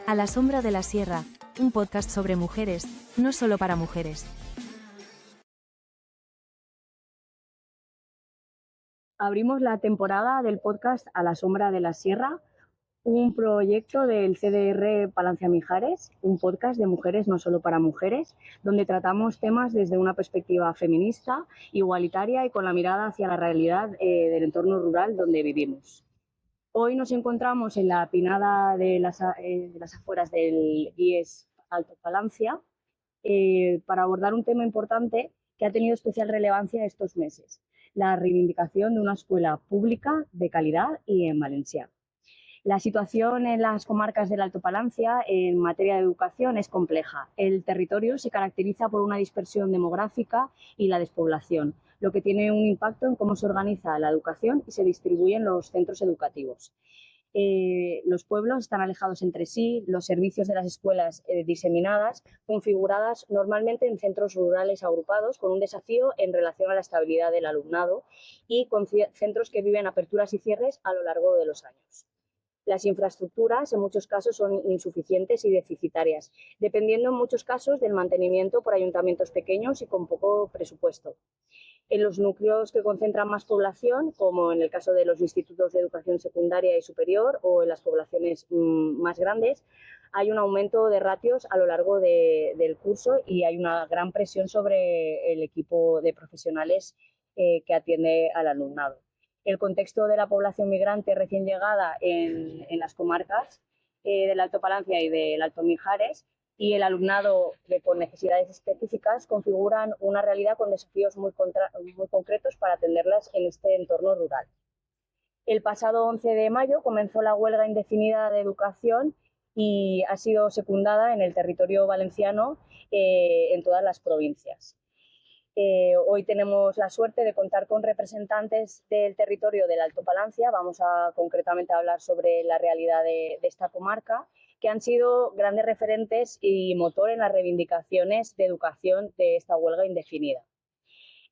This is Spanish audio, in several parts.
A la sombra de la sierra, un podcast sobre mujeres, no solo para mujeres. Abrimos la temporada del podcast A la sombra de la sierra, un proyecto del CDR Palancia Mijares, un podcast de mujeres no solo para mujeres, donde tratamos temas desde una perspectiva feminista, igualitaria y con la mirada hacia la realidad del entorno rural donde vivimos. Hoy nos encontramos en la pinada de las afueras del IES Alto Palancia para abordar un tema importante que ha tenido especial relevancia estos meses: la reivindicación de una escuela pública de calidad y en valencià. La situación en las comarcas del Alto Palancia en materia de educación es compleja. El territorio se caracteriza por una dispersión demográfica y la despoblación, lo que tiene un impacto en cómo se organiza la educación y se distribuyen los centros educativos. Los pueblos están alejados entre sí, los servicios de las escuelas diseminadas, configuradas normalmente en centros rurales agrupados, con un desafío en relación a la estabilidad del alumnado y con centros que viven aperturas y cierres a lo largo de los años. Las infraestructuras en muchos casos son insuficientes y deficitarias, dependiendo en muchos casos del mantenimiento por ayuntamientos pequeños y con poco presupuesto. En los núcleos que concentran más población, como en el caso de los institutos de educación secundaria y superior o en las poblaciones más grandes, hay un aumento de ratios a lo largo del curso y hay una gran presión sobre el equipo de profesionales que atiende al alumnado. El contexto de la población migrante recién llegada en las comarcas del Alto Palancia y del Alto Mijares y el alumnado con necesidades específicas configuran una realidad con desafíos muy concretos para atenderlas en este entorno rural. El pasado 11 de mayo comenzó la huelga indefinida de educación y ha sido secundada en el territorio valenciano en todas las provincias. Hoy tenemos la suerte de contar con representantes del territorio del Alto Palancia. Vamos a concretamente hablar sobre la realidad de esta comarca, que han sido grandes referentes y motor en las reivindicaciones de educación de esta huelga indefinida.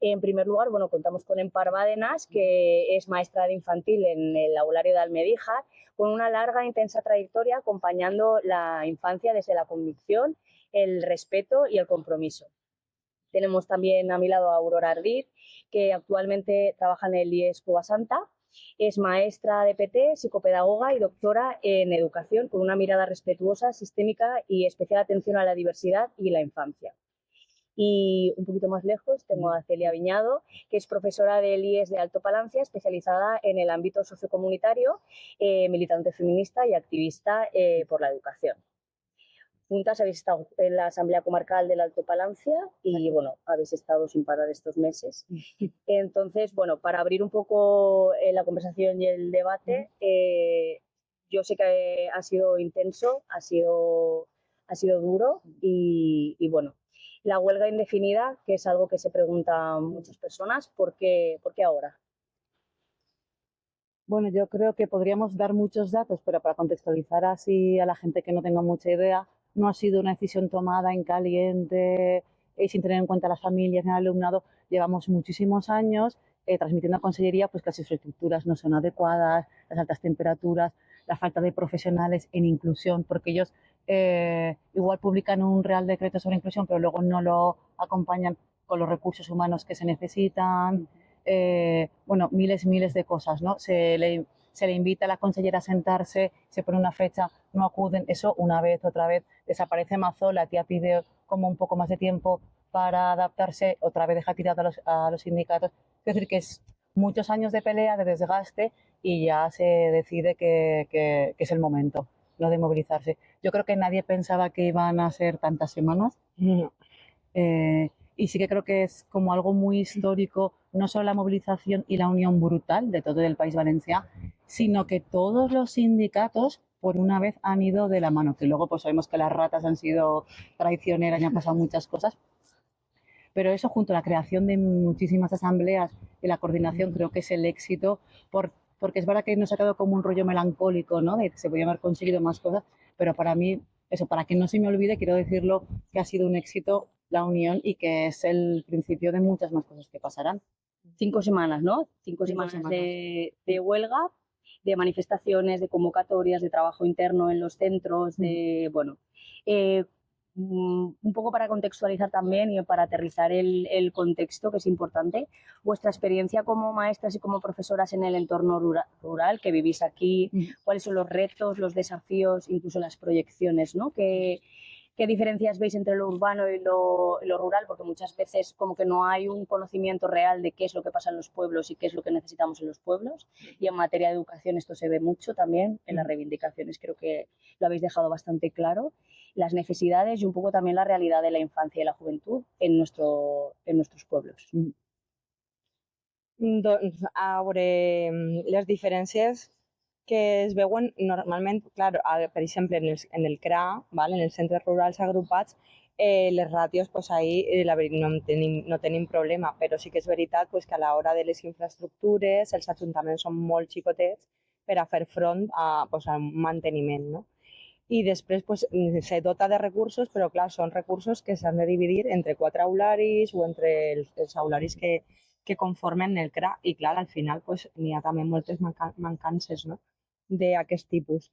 En primer lugar, contamos con Empar Bárdenas, que es maestra de infantil en el aulario de Almedíjar, con una larga e intensa trayectoria acompañando la infancia desde la convicción, el respeto y el compromiso. Tenemos también a mi lado a Aurora Ardid, que actualmente trabaja en el IES Covasanta. Es maestra de PT, psicopedagoga y doctora en educación, con una mirada respetuosa, sistémica y especial atención a la diversidad y la infancia. Y un poquito más lejos tengo a Celia Viñado, que es profesora del IES de Alto Palancia, especializada en el ámbito sociocomunitario, militante feminista y activista por la educación. Juntas habéis estado en la Asamblea Comarcal del Alto Palancia y, habéis estado sin parar estos meses. Entonces, para abrir un poco la conversación y el debate, yo sé que ha sido intenso, ha sido duro y la huelga indefinida, que es algo que se preguntan muchas personas, ¿por qué ahora? Bueno, yo creo que podríamos dar muchos datos, pero para contextualizar así a la gente que no tenga mucha idea, no ha sido una decisión tomada en caliente y sin tener en cuenta a las familias ni al alumnado. Llevamos muchísimos años transmitiendo a Consellería pues, que las infraestructuras no son adecuadas, las altas temperaturas, la falta de profesionales en inclusión, porque ellos igual publican un Real Decreto sobre inclusión, pero luego no lo acompañan con los recursos humanos que se necesitan. Miles de cosas, ¿no? Se le invita a la consellera a sentarse, se pone una fecha, no acuden, eso una vez, otra vez, desaparece Mazó, la tía pide como un poco más de tiempo para adaptarse, otra vez deja tirado a los sindicatos. Es decir, que es muchos años de pelea, de desgaste y ya se decide que es el momento, ¿no?, de movilizarse. Yo creo que nadie pensaba que iban a ser tantas semanas. No. Y sí que creo que es como algo muy histórico, no solo la movilización y la unión brutal de todo el País Valencià, sino que todos los sindicatos por una vez han ido de la mano, que luego pues sabemos que las ratas han sido traicioneras y han pasado muchas cosas, pero eso junto a la creación de muchísimas asambleas y la coordinación creo que es el éxito, porque es verdad que nos ha quedado como un rollo melancólico, ¿no?, de que se podían haber conseguido más cosas, pero para mí, eso, para que no se me olvide, quiero decirlo, que ha sido un éxito la unión y que es el principio de muchas más cosas que pasarán. 5 semanas, ¿no? 5 semanas de huelga. de manifestaciones, de convocatorias, de trabajo interno en los centros, de, bueno, un poco para contextualizar también y para aterrizar el contexto, que es importante, vuestra experiencia como maestras y como profesoras en el entorno rural que vivís aquí, cuáles son los retos, los desafíos, incluso las proyecciones, ¿no? ¿Qué diferencias veis entre lo urbano y lo rural? Porque muchas veces como que no hay un conocimiento real de qué es lo que pasa en los pueblos y qué es lo que necesitamos en los pueblos. Y en materia de educación esto se ve mucho también, en las reivindicaciones creo que lo habéis dejado bastante claro. Las necesidades y un poco también la realidad de la infancia y la juventud en nuestros pueblos. Doncs, a veure, les diferències que es veuen normalment, clar, per exemple, en el CRA, val? En els centres rurals agrupats, les ràtios, pues, ahí no tenim problema, però sí que és veritat pues, que a l'hora de les infraestructures els ajuntaments són molt xicotets per a fer front a, pues, a un manteniment, no? I després pues, se dota de recursos, però clar, són recursos que s'han de dividir entre 4 aularis o entre els aularis que conformen el CRA i clar, al final pues, n'hi ha també moltes mancances, no? D'aquest tipus.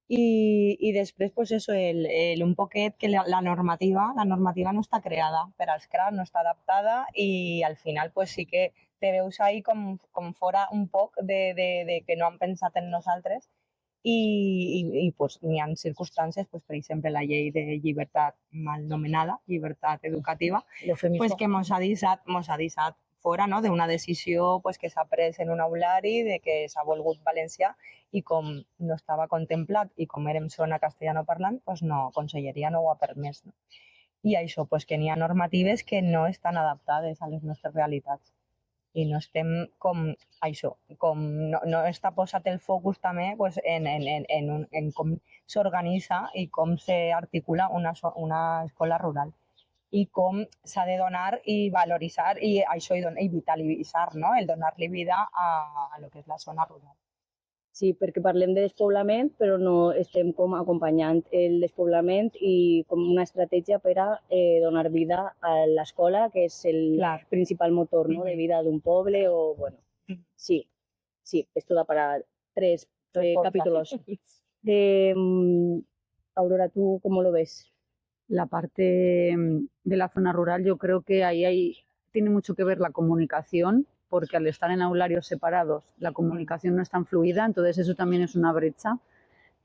I després pues eso, un poquet que la normativa no està creada per als CRA, no està adaptada i al final pues, sí que te veus ahí com fora un poc de que no han pensat en nosaltres i pues, n'hi ha circumstàncies, pues, per exemple, la llei de llibertat mal nomenada, llibertat educativa, pues, que mos ha deixat fora, no? D'una decisió pues, que s'ha pres en un aulari, de que s'ha volgut valencià i com no estava contemplat i com érem zona castellanoparlant, pues, no, Conselleria no ho ha permès. No? I això, pues, que n'hi ha normatives que no estan adaptades a les nostres realitats. I no estem com això, com no està posat el focus també pues, en com s'organitza i com s'articula una escola rural i com s'ha de donar i valoritzar i això i vitalitzar, no? El donar-li vida a lo que és la zona rural. Sí, perquè parlem de despoblament, però no estem com acompanyant el despoblament i com una estratègia per a donar vida a l'escola, que és el principal motor, ¿no? De vida d'un poble o, bueno, sí, esto da para tres capítulos. Aurora, ¿tú cómo lo ves? La parte de la zona rural, yo creo que ahí tiene mucho que ver la comunicación, porque al estar en aularios separados la comunicación no es tan fluida, entonces eso también es una brecha.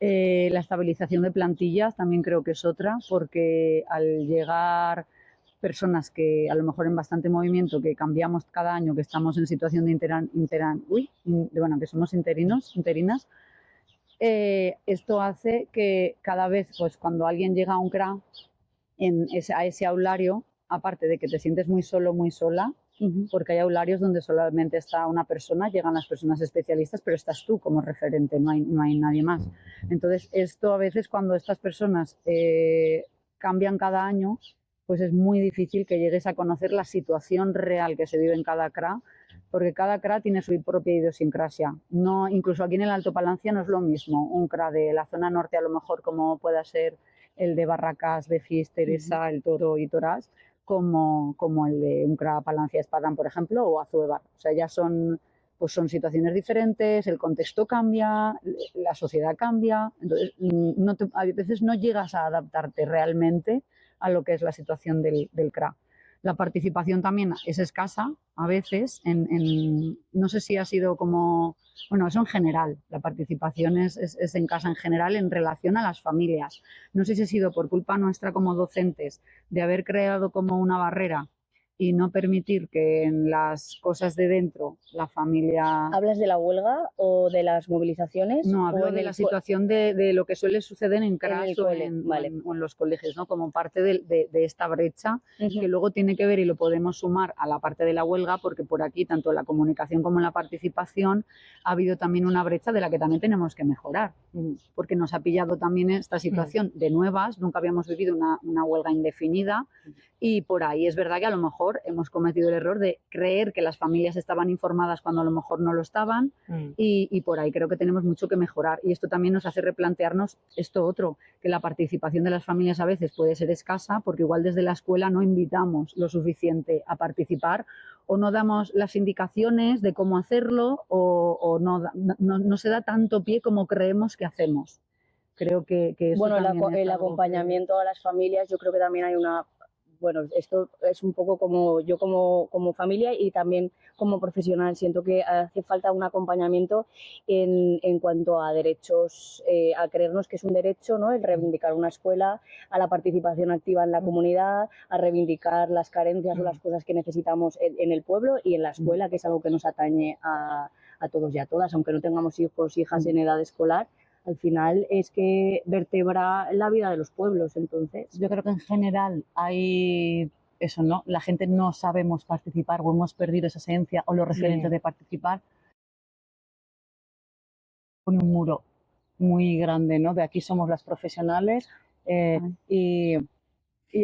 La estabilización de plantillas también creo que es otra, porque al llegar personas que a lo mejor en bastante movimiento, que cambiamos cada año, que estamos en situación de que somos interinas, esto hace que cada vez, pues cuando alguien llega a un CRA, a ese aulario, aparte de que te sientes muy solo, muy sola, porque hay aularios donde solamente está una persona, llegan las personas especialistas, pero estás tú como referente, no hay nadie más. Entonces, esto a veces cuando estas personas cambian cada año, pues es muy difícil que llegues a conocer la situación real que se vive en cada CRA, porque cada CRA tiene su propia idiosincrasia. No, incluso aquí en el Alto Palancia no es lo mismo un CRA de la zona norte, a lo mejor como pueda ser el de Barracas, Befis, Teresa, El Toro y Torás, como el de un CRA Palancia Espadán, por ejemplo, o Azuevar. O sea, ya son situaciones diferentes, el contexto cambia, la sociedad cambia, entonces a veces no llegas a adaptarte realmente a lo que es la situación del CRA. La participación también es escasa a veces, no sé si ha sido como, bueno, eso en general, la participación es en casa en general en relación a las familias. No sé si ha sido por culpa nuestra como docentes de haber creado como una barrera y no permitir que en las cosas de dentro la familia... ¿Hablas de la huelga o de las movilizaciones? No, hablo de la situación de lo que suele suceder en CRAS o en los colegios, ¿no? Como parte de esta brecha que luego tiene que ver y lo podemos sumar a la parte de la huelga, porque por aquí, tanto en la comunicación como en la participación, ha habido también una brecha de la que también tenemos que mejorar, porque nos ha pillado también esta situación de nuevas, nunca habíamos vivido una huelga indefinida y por ahí es verdad que a lo mejor hemos cometido el error de creer que las familias estaban informadas cuando a lo mejor no lo estaban y por ahí creo que tenemos mucho que mejorar y esto también nos hace replantearnos esto otro, que la participación de las familias a veces puede ser escasa porque igual desde la escuela no invitamos lo suficiente a participar o no damos las indicaciones de cómo hacerlo o no se da tanto pie como creemos que hacemos. Creo que eso Bueno, también es el algo acompañamiento a las familias, yo creo que también hay una... Bueno, esto es un poco como yo como familia y también como profesional. Siento que hace falta un acompañamiento en cuanto a derechos, a creernos que es un derecho, ¿no? El reivindicar una escuela, a la participación activa en la comunidad, a reivindicar las carencias o las cosas que necesitamos en el pueblo y en la escuela, que es algo que nos atañe a todos y a todas, aunque no tengamos hijos, hijas en edad escolar. Al final es que vertebra la vida de los pueblos, entonces. Yo creo que en general hay eso, ¿no? La gente no sabemos participar o hemos perdido esa esencia o los referentes de participar. Pone un muro muy grande, ¿no? De aquí somos las profesionales y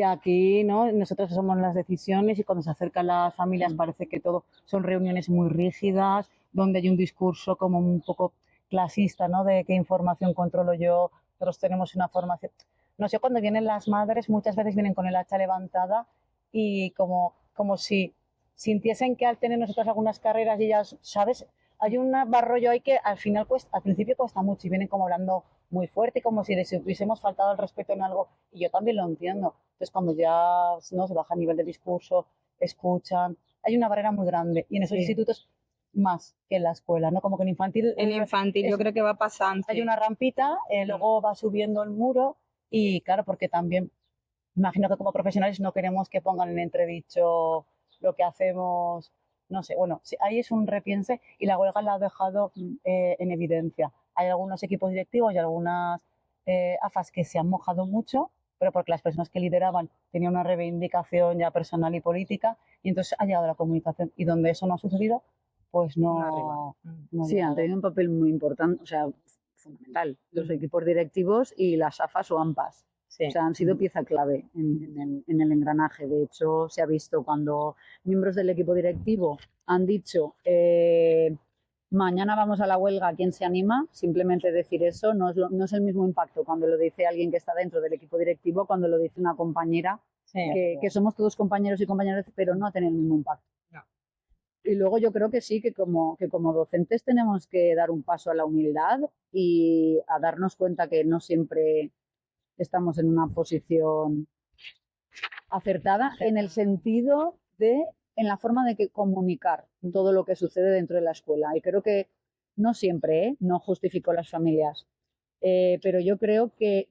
aquí, ¿no? Nosotros somos las decisiones y cuando se acercan las familias parece que todo son reuniones muy rígidas, donde hay un discurso como un poco clasista, ¿no? De qué información controlo yo, nosotros tenemos una formación. No sé, cuando vienen las madres muchas veces vienen con el hacha levantada y como si sintiesen que al tener nosotros algunas carreras y ellas, ¿sabes? Hay un barrollo ahí que al final al principio cuesta mucho y vienen como hablando muy fuerte, como si les hubiésemos faltado el respeto en algo, y yo también lo entiendo. Entonces cuando ya, ¿no?, se baja a nivel de discurso, escuchan, hay una barrera muy grande y en esos institutos más que en la escuela, ¿no? Como que en infantil... En infantil yo creo que va pasando. Hay una rampita, luego va subiendo el muro y claro, porque también imagino que como profesionales no queremos que pongan en entredicho lo que hacemos, no sé, bueno, sí, ahí es un repiense y la huelga la ha dejado en evidencia. Hay algunos equipos directivos y algunas AFAs que se han mojado mucho, pero porque las personas que lideraban tenían una reivindicación ya personal y política y entonces ha llegado la comunicación y donde eso no ha sucedido, pues no sí, han tenido un papel muy importante, o sea, fundamental, los equipos directivos y las AFAs o AMPAs. Sí. O sea, han sido pieza clave en el engranaje. De hecho, se ha visto cuando miembros del equipo directivo han dicho mañana vamos a la huelga, ¿quién se anima? Simplemente decir eso no es el mismo impacto cuando lo dice alguien que está dentro del equipo directivo, cuando lo dice una compañera, que somos todos compañeros y compañeras, pero no tiene el mismo impacto. No. Y luego yo creo que sí, que como docentes tenemos que dar un paso a la humildad y a darnos cuenta que no siempre estamos en una posición acertada en el sentido en la forma de comunicar todo lo que sucede dentro de la escuela. Y creo que no siempre, no justifico las familias, pero yo creo que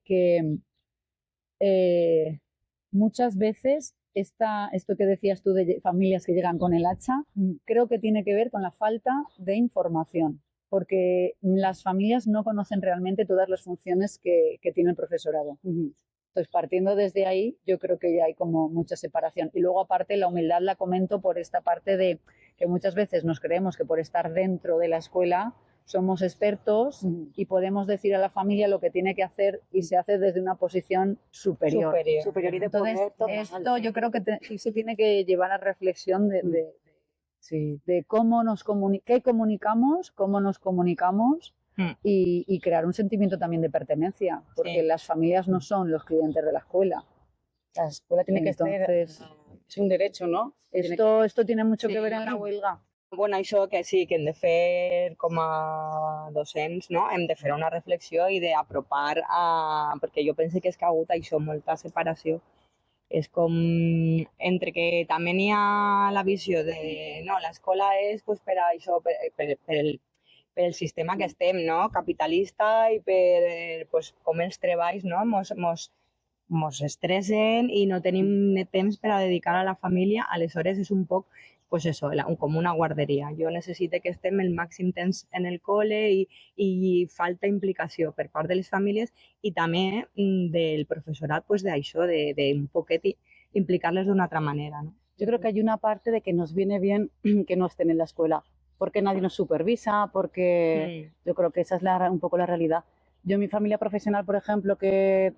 muchas veces esto que decías tú de familias que llegan con el hacha, creo que tiene que ver con la falta de información, porque las familias no conocen realmente todas las funciones que tiene el profesorado. Entonces, partiendo desde ahí, yo creo que ya hay como mucha separación. Y luego, aparte, la humildad la comento por esta parte de que muchas veces nos creemos que por estar dentro de la escuela somos expertos y podemos decir a la familia lo que tiene que hacer y se hace desde una posición superior. Superior y de Entonces, poder total. esto yo creo que sí se tiene que llevar a reflexión de cómo qué comunicamos, cómo nos comunicamos y crear un sentimiento también de pertenencia, porque las familias no son los clientes de la escuela. La escuela tiene que ser, es un derecho, ¿no? Esto tiene mucho que ver en la huelga. Bueno, això que sí, que hem de fer com a docents, no? Hem de fer una reflexió i d'apropar perquè jo penso que és que ha hagut això, molta separació. És com entre que també n'hi ha la visió de no, l'escola és pues, per això, per el sistema que estem, no? Capitalista i per pues, com els treballs no? Mos estressen i no tenim temps per a dedicar a la família, aleshores és un poc pues eso, com una guarderia. Jo necessito que estem el màxim temps en el cole i falta implicació per part de les famílies i també del professorat pues d'això, de un poquet implicar-les d'una altra manera, ¿no? Yo creo que hay una parte de que nos viene bien que no estén en la escuela, porque nadie nos supervisa, porque yo creo que esa es un poco la realidad. Yo en mi familia profesional, por ejemplo, que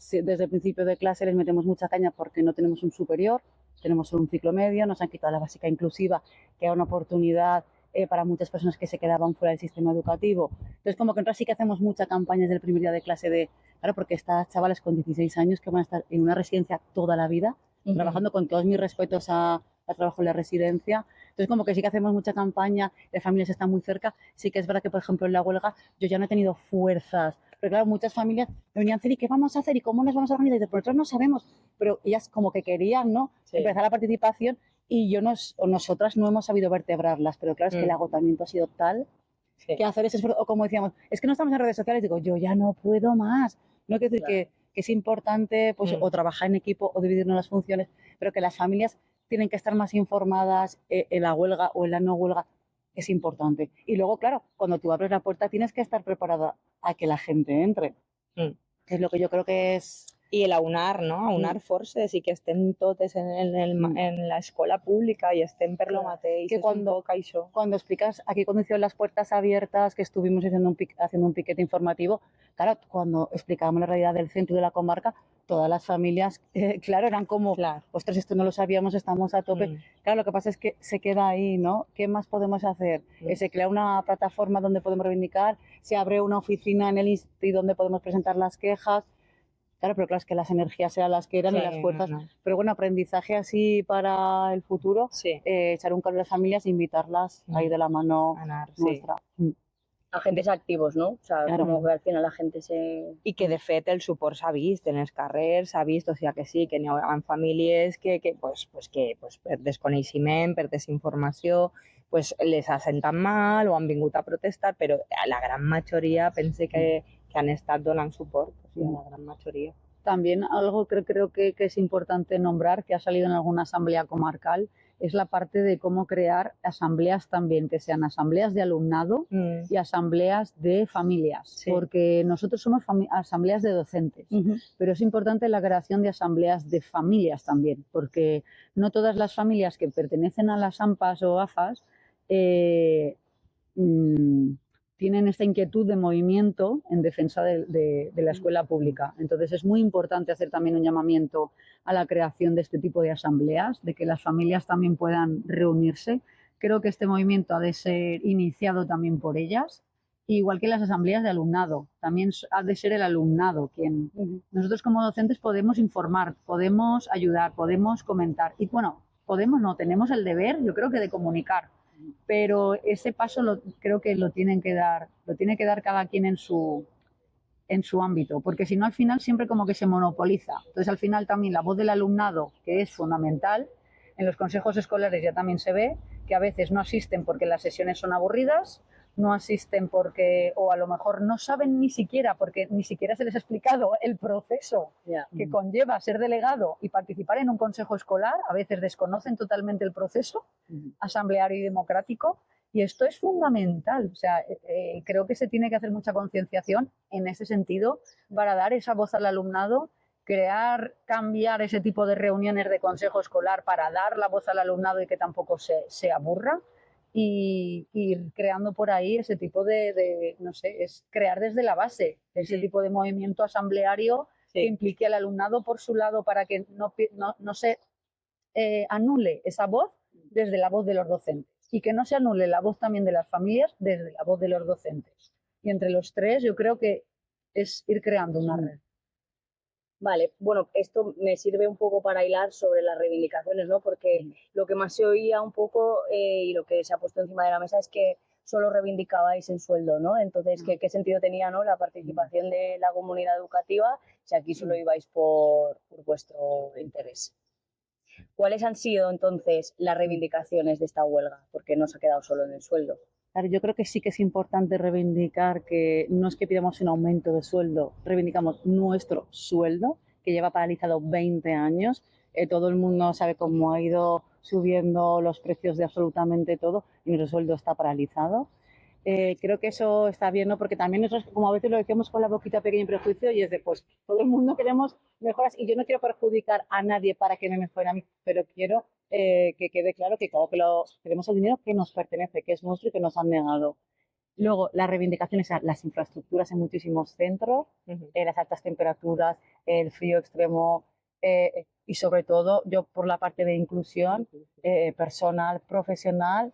desde el principio de clase les metemos mucha caña porque no tenemos un superior, tenemos solo un ciclo medio, nos han quitado la básica inclusiva, que era una oportunidad para muchas personas que se quedaban fuera del sistema educativo. Entonces, como que nosotros sí que hacemos mucha campaña desde el primer día de clase claro, porque estas chavales con 16 años que van a estar en una residencia toda la vida, trabajando con todos mis respetos a trabajo en la residencia. Entonces, como que sí que hacemos mucha campaña, las familias están muy cerca. Sí que es verdad que, por ejemplo, en la huelga yo ya no he tenido fuerzas. Pero claro, muchas familias me venían a decir, ¿y qué vamos a hacer? ¿Y cómo nos vamos a organizar? Y dice, pues nosotros no sabemos. Pero ellas como que querían, ¿no? Sí. Empezar la participación y o nosotras no hemos sabido vertebrarlas. Pero claro, es que el agotamiento ha sido tal Sí. que hacer ese esfuerzo, o como decíamos, es que no estamos en redes sociales, digo, yo ya no puedo más. No quiero decir que es importante pues, o trabajar en equipo o dividirnos las funciones, pero que las familias tienen que estar más informadas en la huelga o en la no huelga, es importante. Y luego, claro, cuando tú abres la puerta tienes que estar preparada a que la gente entre, que es lo que yo creo que es... I l'aunar, no? Aunar forces i que estem totes en la escola pública i estem per lo mateix. Que és un poc això. Cuando explicas, aquí cuando hicieron las puertas abiertas, que estuvimos haciendo un piquete informativo, claro, cuando explicábamos la realidad del centro y de la comarca, todas las familias, claro, eran como, ostras, esto no lo sabíamos, estamos a tope. Claro, lo que pasa es que se queda ahí, ¿no? ¿Qué más podemos hacer? Se crea una plataforma donde podemos reivindicar, se abre una oficina en el INSTI donde podemos presentar las quejas. Claro, pero claro, es que las energías eran las que eran y las fuerzas. Pero bueno, aprendizaje así para el futuro, echar un cable a las familias e invitarlas ahí de la mano nuestra. Agentes activos, no? O sea, como que al final la gente se... I que de fet el suport s'ha vist en els carrers, s'ha vist, o sigui que sí, que n'hi ha famílies que per desconeixement, per desinformació, pues les ha sentat mal o han vingut a protestar, però la gran majoria pense que han estat donant suport, o sigui, la gran majoria. También algo que creo que es importante nombrar, que ha salido en alguna asamblea comarcal, es la parte de cómo crear asambleas también, que sean asambleas de alumnado y asambleas de familias, porque nosotros somos asambleas de docentes, pero es importante la creación de asambleas de familias también, porque no todas las familias que pertenecen a las AMPAs o AFAS tienen esta inquietud de movimiento en defensa de la escuela pública. Entonces es muy importante hacer también un llamamiento a la creación de este tipo de asambleas, de que las familias también puedan reunirse. Creo que este movimiento ha de ser iniciado también por ellas, igual que las asambleas de alumnado. También ha de ser el alumnado quien... Nosotros como docentes podemos informar, podemos ayudar, podemos comentar. Y bueno, tenemos el deber, yo creo que de comunicar. Pero ese paso creo que lo tiene que dar cada quien en su ámbito, porque si no al final siempre como que se monopoliza. Entonces al final también la voz del alumnado, que es fundamental, en los consejos escolares ya también se ve que a veces no asisten porque las sesiones son aburridas, no asisten porque, o a lo mejor no saben ni siquiera, porque ni siquiera se les ha explicado el proceso que conlleva ser delegado y participar en un consejo escolar. A veces desconocen totalmente el proceso asambleario y democrático, y esto es fundamental. O sea, creo que se tiene que hacer mucha concienciación en ese sentido para dar esa voz al alumnado, cambiar ese tipo de reuniones de consejo escolar para dar la voz al alumnado y que tampoco se aburra. Y ir creando por ahí ese tipo no sé, es crear desde la base ese tipo de movimiento asambleario que implique al alumnado por su lado para que no se anule esa voz desde la voz de los docentes y que no se anule la voz también de las familias desde la voz de los docentes. Y entre los tres yo creo que es ir creando una red. Vale, bueno, esto me sirve un poco para hilar sobre las reivindicaciones, ¿no? Porque lo que más se oía un poco y lo que se ha puesto encima de la mesa es que solo reivindicabais el sueldo, ¿no? Entonces, ¿qué sentido tenía, ¿no?, la participación de la comunidad educativa si aquí solo ibais por vuestro interés? ¿Cuáles han sido entonces las reivindicaciones de esta huelga? Porque no se ha quedado solo en el sueldo. Claro, yo creo que sí que es importante reivindicar que no es que pidamos un aumento de sueldo, reivindicamos nuestro sueldo, que lleva paralizado 20 años. Todo el mundo sabe cómo ha ido subiendo los precios de absolutamente todo y nuestro sueldo está paralizado. Creo que eso está bien, ¿no? Porque también nosotros, como a veces lo decimos con la boquita pequeña y prejuicio, y es de, pues, todo el mundo queremos mejoras y yo no quiero perjudicar a nadie para que me mejore a mí, pero quiero que quede claro que queremos el dinero que nos pertenece, que es nuestro y que nos han negado. Luego, las reivindicaciones a las infraestructuras en muchísimos centros, las altas temperaturas, el frío extremo y sobre todo, yo por la parte de inclusión, personal, profesional,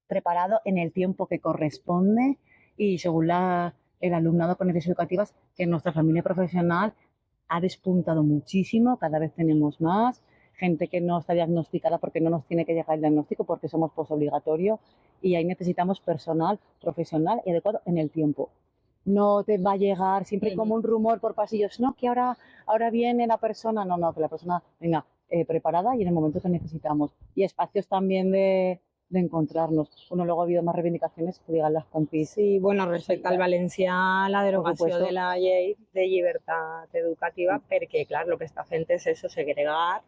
preparado en el tiempo que corresponde y según el alumnado con necesidades educativas, que nuestra familia profesional ha despuntado muchísimo, cada vez tenemos más. gente que no está diagnosticada porque no nos tiene que llegar el diagnóstico porque somos posobligatorio y ahí necesitamos personal profesional y adecuado en el tiempo. No te va a llegar siempre como un rumor por pasillos, no, que ahora viene la persona, no, que la persona venga preparada y en el momento que necesitamos. Y espacios también de encontrarnos. Bueno, luego ha habido más reivindicacions que digan les compis. Sí, bueno, respecte al valencià, la derogació supuesto. de la llei de llibertat educativa, perquè, clar, el que està fent és eso, segregar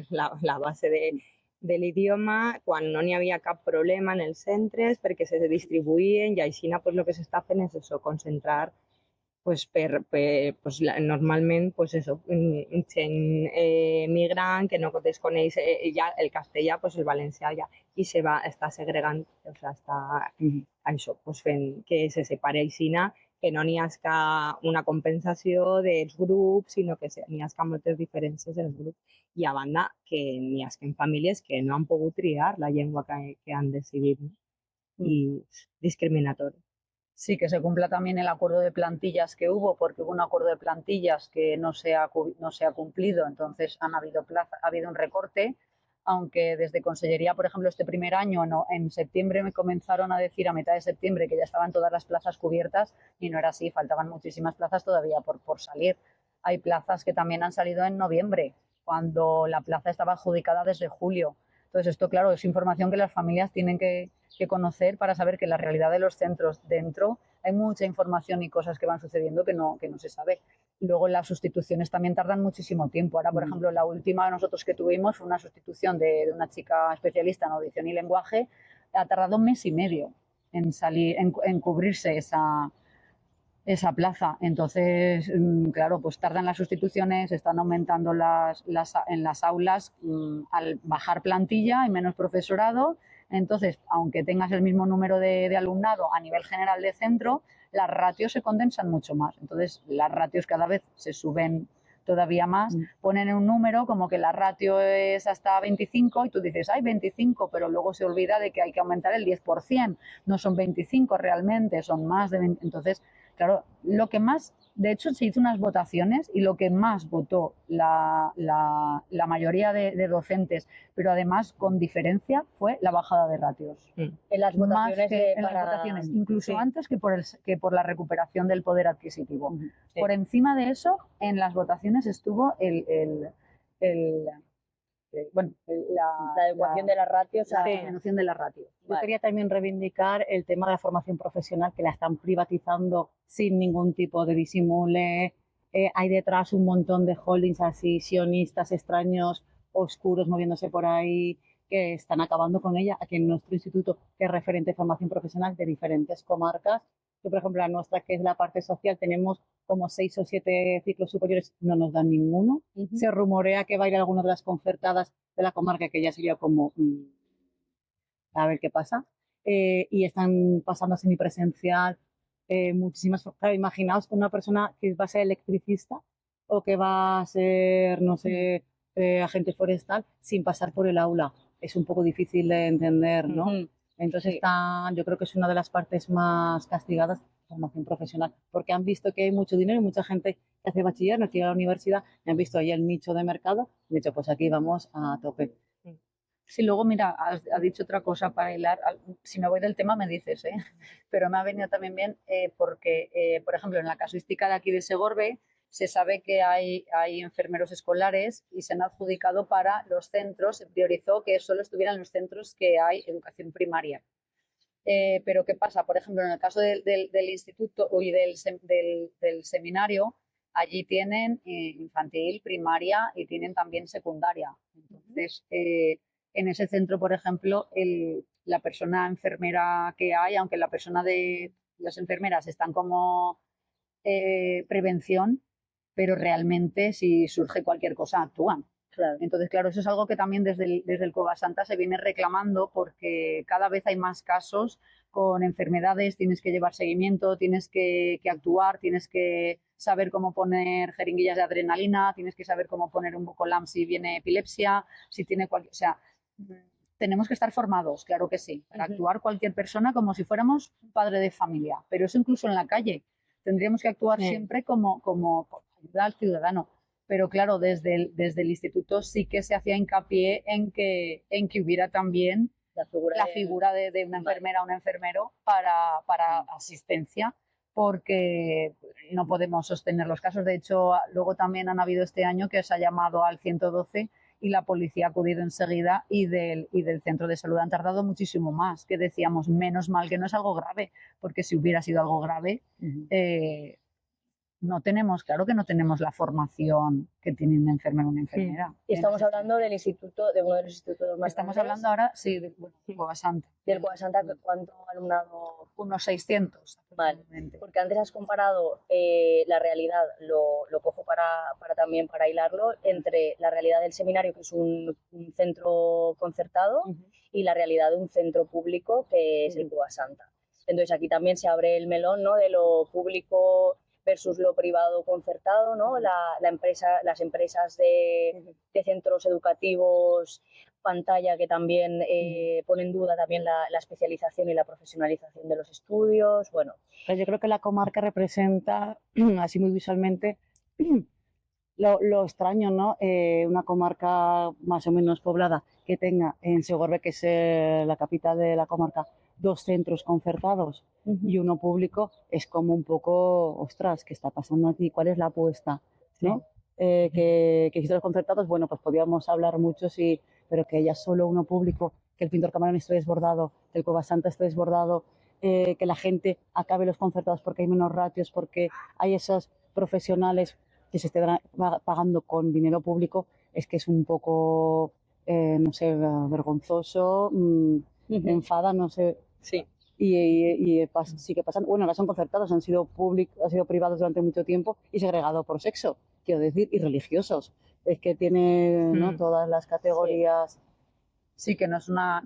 la base de l'idioma quan no n'hi havia cap problema en els centres perquè se distribuïen i així pues, el que s'està fent és eso, concentrar pues, normalment pues, eso, gent migrant que no desconeix ja el castellà, pues, el valencià ja, i està segregant, o sigui, està això, pues, fent que se separe aixina, que no n'hi hagi una compensació dels grups, sinó que n'hi hagi moltes diferències dels grups. I a banda que n'hi hagi famílies que no han pogut triar la llengua que han decidit, ¿no? I és discriminatori. Sí, que se cumpla también el acuerdo de plantillas que hubo, porque hubo un acuerdo de plantillas que no se ha cumplido, entonces ha habido un recorte, aunque desde Consellería, por ejemplo, este primer año, en septiembre me comenzaron a decir a mitad de septiembre que ya estaban todas las plazas cubiertas y no era así, faltaban muchísimas plazas todavía por salir. Hay plazas que también han salido en noviembre, cuando la plaza estaba adjudicada desde julio. Entonces, esto, claro, es información que las familias tienen que conocer para saber que la realidad de los centros dentro hay mucha información y cosas que van sucediendo que no se sabe. Luego las sustituciones también tardan muchísimo tiempo. Ahora, por ejemplo, la última de nosotros que tuvimos fue una sustitución de una chica especialista en audición y lenguaje. Ha tardado 1 mes y medio en salir, en cubrirse esa plaza. Entonces, claro, pues tardan las sustituciones, están aumentando en las aulas, al bajar plantilla hay menos profesorado. Entonces, aunque tengas el mismo número de alumnado a nivel general de centro, las ratios se condensan mucho más. Entonces, las ratios cada vez se suben todavía más, ponen un número como que la ratio es hasta 25 y tú dices, hay 25, pero luego se olvida de que hay que aumentar el 10%. No son 25 realmente, son más de 20. Entonces, claro, lo que más, de hecho se hizo unas votaciones y lo que más votó la mayoría de docentes, pero además con diferencia, fue la bajada de ratios. En las votaciones, Las votaciones, incluso sí. antes que por la recuperación del poder adquisitivo. Sí. Por encima de eso, en las votaciones estuvo la adecuación de las ratios la a... disminución de la ratio. Yo quería también reivindicar el tema de la formación profesional, que la están privatizando sin ningún tipo de disimule. Hay detrás un montón de holdings así, sionistas, extraños, oscuros, moviéndose por ahí, que están acabando con ella. Aquí en nuestro instituto, que es referente de formación profesional de diferentes comarcas, que por ejemplo la nuestra, que es la parte social, tenemos como 6 o 7 ciclos superiores, no nos dan ninguno. Se rumorea que va a ir a alguna de las concertadas de la comarca, que ya sería como a ver qué pasa. Y están pasando a semipresencial muchísimas. Claro, imaginaos una persona que va a ser electricista o que va a ser, no sé, agente forestal sin pasar por el aula. Es un poco difícil de entender, ¿no? Entonces yo creo que es una de las partes más castigadas, formación profesional, porque han visto que hay mucho dinero y mucha gente que hace bachiller, no quiere ir a la universidad, y han visto ahí el nicho de mercado, y han dicho, pues aquí vamos a tope. Sí, luego, mira, has dicho otra cosa para hilar. Si me voy del tema me dices, ¿eh? Pero me ha venido también bien porque, por ejemplo, en la casuística de aquí de Segorbe, se sabe que hay enfermeros escolares y se han adjudicado para los centros, se priorizó que solo estuvieran los centros que hay educación primaria. Pero ¿qué pasa? Por ejemplo, en el caso del instituto y del seminario, allí tienen infantil, primaria y tienen también secundaria. Entonces, en ese centro, por ejemplo, la persona enfermera que hay, aunque las enfermeras están como prevención, pero realmente si surge cualquier cosa actúan. Claro. Entonces, claro, eso es algo que también desde el Covasanta se viene reclamando porque cada vez hay más casos con enfermedades, tienes que llevar seguimiento, tienes que actuar, tienes que saber cómo poner jeringuillas de adrenalina, tienes que saber cómo poner un Bocolam si viene epilepsia, si tiene cualquier... O sea, tenemos que estar formados, claro que sí, para actuar cualquier persona como si fuéramos padre de familia, pero eso incluso en la calle. Tendríamos que actuar siempre como ayuda al ciudadano. pero claro, desde el instituto sí que se hacía hincapié en que hubiera también la figura de una enfermera o un enfermero para asistencia, porque no podemos sostener los casos. De hecho, luego también han habido este año que se ha llamado al 112 y la policía ha acudido enseguida y del centro de salud han tardado muchísimo más, que decíamos, menos mal que no es algo grave, porque si hubiera sido algo grave, no tenemos, claro que no tenemos la formación que tiene un enfermero o una enfermera. Y estamos hablando del instituto, de uno de los institutos más Estamos grandes. hablando ahora, sí, de Cogasanta. Del Cogasanta, ¿cuánto alumnado? Unos 600 Vale, aproximadamente. porque antes has comparado la realidad, lo cojo también para hilarlo, entre la realidad del seminario, que es un centro concertado, y la realidad de un centro público, que es el Cogasanta. Entonces aquí también se abre el melón, ¿no?, de lo público versus lo privado concertado, ¿no? Las empresas de centros educativos pantalla que también pone en duda también la especialización y la profesionalización de los estudios. Bueno, Pero yo creo que la comarca representa, así muy visualmente, lo extraño, ¿no? Una comarca más o menos poblada que tenga en Segorbe, que es la capital de la comarca, 2 centros concertados y uno público, es como un poco, ostras, ¿qué está pasando aquí? ¿Cuál es la apuesta? ¿No? Que existen los concertados, bueno, pues podíamos hablar mucho, sí, pero que haya solo uno público, que el Pintor Camarón esté desbordado, que el Cogasanta esté desbordado, que la gente acabe los concertados porque hay menos ratios, porque hay esos profesionales que se estén pagando con dinero público, es que es un poco, no sé, vergonzoso, me enfada, no sé. Sí. Sigue pasando. Bueno, ahora son concertados, han sido privados durante mucho tiempo y segregados por sexo, quiero decir, y religiosos. Es que tiene, ¿no?, todas las categorías. Sí, que no es una,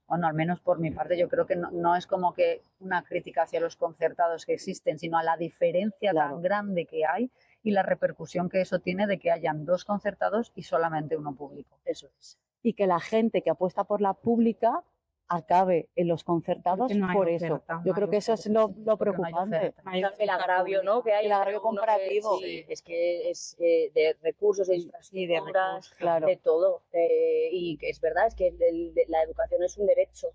bueno, al menos por mi parte, yo creo que no es como que una crítica hacia los concertados que existen, sino a la diferencia tan grande que hay y la repercusión que eso tiene de que hayan 2 concertados y solamente uno público. eso es. Y que la gente que apuesta por la pública acabe en los concertados Porque no hay por oferta, eso. no Yo hay creo que eso es lo Porque no hay preocupante. oferta. El agravio, ¿no?, que hay. El agravio comparativo. Sí, es que es de recursos, de infraestructuras, claro. de todo. Y que es verdad, es que la educación es un derecho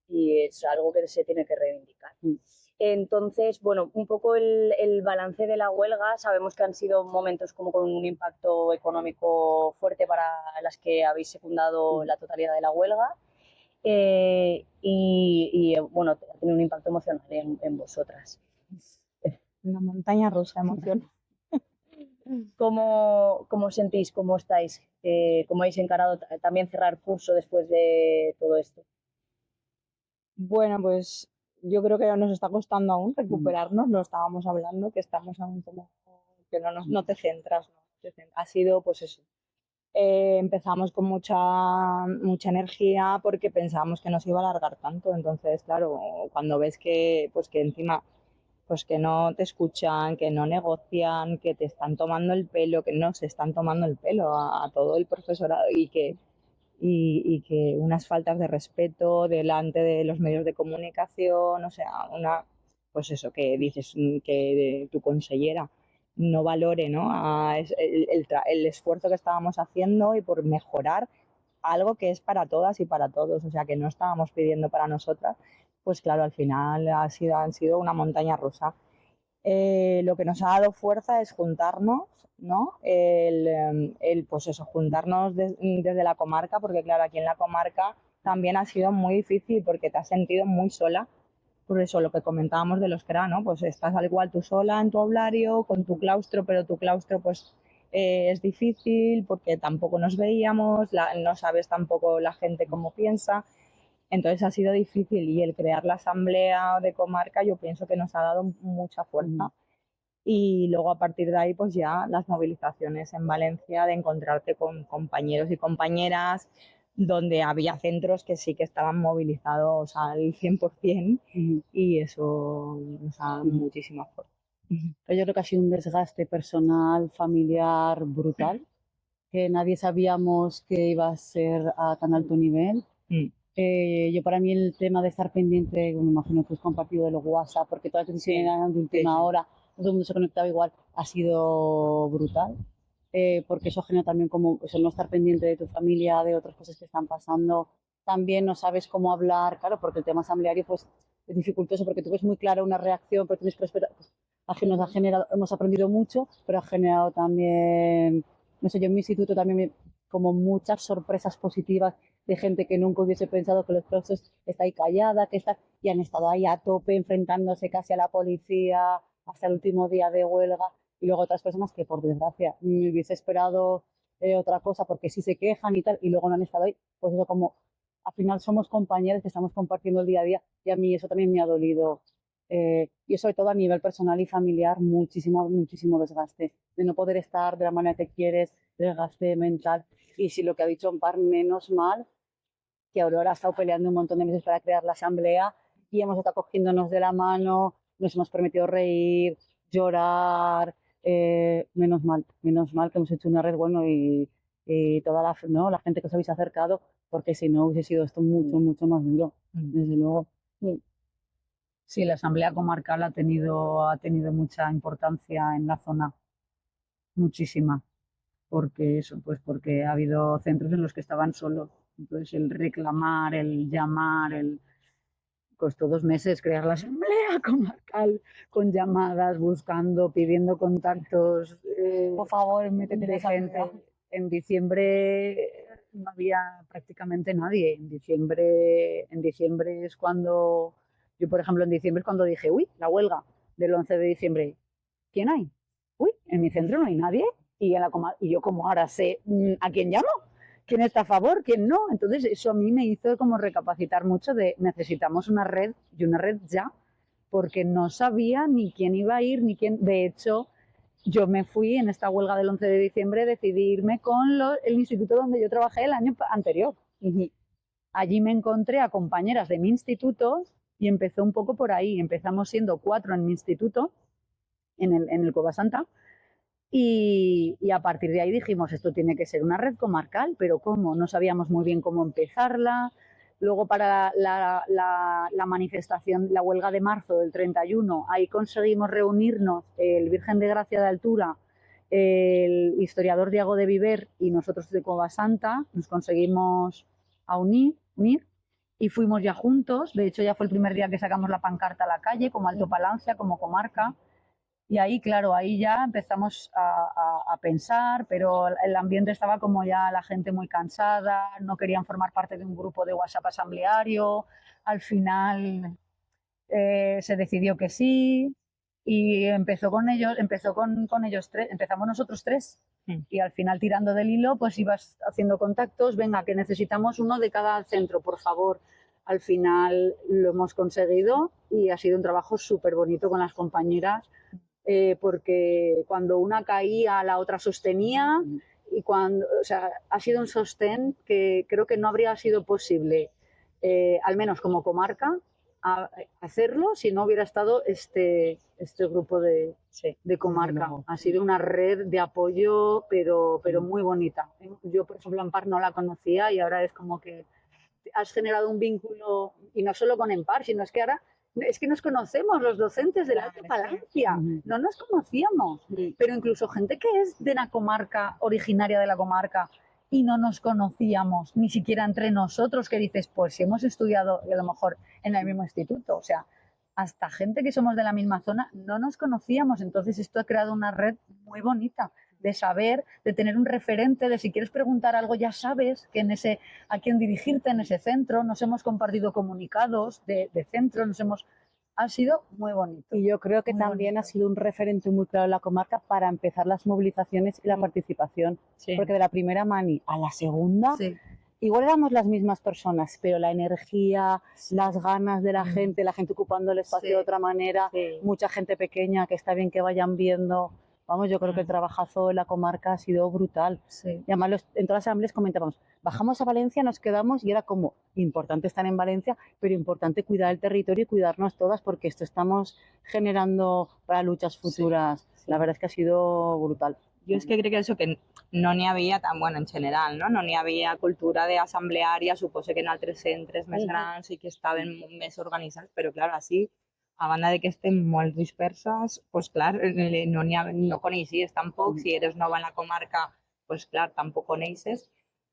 y es algo que se tiene que reivindicar. Entonces, bueno, un poco el balance de la huelga. Sabemos que han sido momentos como con un impacto económico fuerte para las que habéis secundado la totalidad de la huelga. Bueno, tiene un impacto emocional en vosotras. Una montaña rusa de emociones. ¿Cómo sentís? ¿Cómo estáis? ¿Cómo habéis encarado también cerrar curso después de todo esto? Bueno, pues yo creo que nos está costando aún recuperarnos, lo estábamos hablando, que estamos aún como que no te centras, ¿no? Ha sido pues eso. Empezamos con mucha energía porque pensábamos que no se iba a alargar tanto, entonces claro, cuando ves que encima pues que no te escuchan, que no negocian, que te están tomando el pelo, que no se están tomando el pelo a todo el profesorado y que unas faltas de respeto delante de los medios de comunicación, o sea, pues eso, que dices que tu consellera no valore, ¿no?, el esfuerzo que estábamos haciendo y por mejorar algo que es para todas y para todos, o sea, que no estábamos pidiendo para nosotras, pues claro, al final han sido una montaña rusa. Lo que nos ha dado fuerza es juntarnos, ¿no? Pues eso, juntarnos desde la comarca, porque claro, aquí en la comarca también ha sido muy difícil porque te has sentido muy sola. Por eso lo que comentábamos de los CRA, ¿no? Pues estás al igual tú sola en tu aulario, con tu claustro, pero tu claustro pues es difícil porque tampoco nos veíamos, no sabes tampoco la gente cómo piensa. Entonces ha sido difícil y el crear la asamblea de comarca yo pienso que nos ha dado mucha fuerza. Y luego a partir de ahí pues ya las movilizaciones en Valencia, de encontrarte con compañeros y compañeras, donde había centros que sí que estaban movilizados al 100% y eso nos ha dado muchísima fuerza. Pero yo creo que ha sido un desgaste personal, familiar brutal, que nadie sabíamos que iba a ser a tan alto nivel. Yo para mí el tema de estar pendiente, me imagino que es compartido de los WhatsApp, porque todas las decisiones eran de última hora, todo el mundo se conectaba igual, ha sido brutal. Porque eso genera también como eso, no estar pendiente de tu familia, de otras cosas que están pasando. También no sabes cómo hablar, claro, porque el tema asambleario pues, es dificultoso, porque tú ves muy clara una reacción, pero tienes que respetar. Pues, nos ha generado, hemos aprendido mucho, pero ha generado también, no sé, yo en mi instituto también como muchas sorpresas positivas de gente que nunca hubiese pensado que los profesores está ahí callada, que está, y han estado ahí a tope, enfrentándose casi a la policía hasta el último día de huelga. Y luego otras personas que, por desgracia, me hubiese esperado otra cosa porque sí se quejan y tal, y luego no han estado ahí. Pues eso, como al final somos compañeros que estamos compartiendo el día a día, y a mí eso también me ha dolido. Y sobre todo a nivel personal y familiar, muchísimo, muchísimo desgaste. De no poder estar de la manera que quieres, desgaste mental. Y si lo que ha dicho Ampar, menos mal que Aurora ha estado peleando un montón de meses para crear la asamblea y hemos estado cogiéndonos de la mano, nos hemos permitido reír, llorar. Menos mal que hemos hecho una red, bueno, y toda la, ¿no? La gente que os habéis acercado, porque si no hubiese sido esto mucho, mucho más duro, desde luego. Sí, la Asamblea Comarcal ha tenido mucha importancia en la zona, muchísima, porque eso, pues porque ha habido centros en los que estaban solos. Entonces el reclamar, el llamar, costó 2 meses crear la Asamblea Comarcal con llamadas, buscando, pidiendo contactos. Por favor, métete de gente. En diciembre no había prácticamente nadie. En diciembre es cuando, yo por ejemplo en diciembre es cuando dije, uy, la huelga del 11 de diciembre, ¿quién hay? Uy, en mi centro no hay nadie. Y yo como ahora sé a quién llamo, quién está a favor, quién no. Entonces eso a mí me hizo como recapacitar mucho de necesitamos una red, y una red ya, porque no sabía ni quién iba a ir, ni quién. De hecho, yo me fui en esta huelga del 11 de diciembre, decidí irme con el instituto donde yo trabajé el año anterior. Y allí me encontré a compañeras de mi instituto y empezó un poco por ahí. Empezamos siendo 4 en mi instituto, en el Cueva Santa. Y a partir de ahí dijimos, esto tiene que ser una red comarcal, pero ¿cómo? No sabíamos muy bien cómo empezarla. Luego para la manifestación, la huelga de marzo del 31, ahí conseguimos reunirnos el Virgen de Gracia de Altura, el historiador Diego de Viver y nosotros de Cueva Santa, nos conseguimos unir y fuimos ya juntos. De hecho ya fue el primer día que sacamos la pancarta a la calle, como Alto Palancia, como comarca. Y ahí, claro, ahí ya empezamos a pensar, pero el ambiente estaba como ya la gente muy cansada, no querían formar parte de un grupo de WhatsApp asambleario. Al final se decidió que sí y empezamos nosotros 3. Y al final, tirando del hilo, pues ibas haciendo contactos, venga, que necesitamos uno de cada centro, por favor. Al final lo hemos conseguido y ha sido un trabajo súper bonito con las compañeras. Porque cuando una caía, la otra sostenía y ha sido un sostén que creo que no habría sido posible, al menos como comarca, hacerlo si no hubiera estado este grupo de comarca. Ha sido una red de apoyo, pero muy bonita. Yo, por ejemplo, Ampar no la conocía y ahora es como que has generado un vínculo, y no solo con Ampar, sino es que ahora es que nos conocemos, los docentes de la Alto Palancia, no nos conocíamos, pero incluso gente que es de la comarca, originaria de la comarca, y no nos conocíamos, ni siquiera entre nosotros, que dices, pues si hemos estudiado a lo mejor en el mismo instituto, o sea, hasta gente que somos de la misma zona, no nos conocíamos. Entonces esto ha creado una red muy bonita de saber, de tener un referente, de si quieres preguntar algo ya sabes que a quién dirigirte en ese centro. Nos hemos compartido comunicados de centro, ha sido muy bonito. Y yo creo que muy también bonito. Ha sido un referente muy claro en la comarca para empezar las movilizaciones y la participación, porque de la primera mani a la segunda, igual éramos las mismas personas, pero la energía, las ganas de la gente ocupando el espacio de otra manera, mucha gente pequeña que está bien que vayan viendo. Vamos, yo creo que el trabajazo en la comarca ha sido brutal. Y además en todas las asambleas comentábamos, bajamos a Valencia, nos quedamos y era como, importante estar en Valencia, pero importante cuidar el territorio y cuidarnos todas, porque esto estamos generando para luchas futuras. La verdad es que ha sido brutal. Jo és que crec que això que no n'hi havia tan, bueno, en general, no n'hi havia cultura d'assembleària, suposo que en altres centres més grans sí que estaven més organitzats, però clar, així a banda de que estem molt disperses, pues clar, no coneixies tampoc, si eres nova en la comarca, pues clar, tampoc coneixes,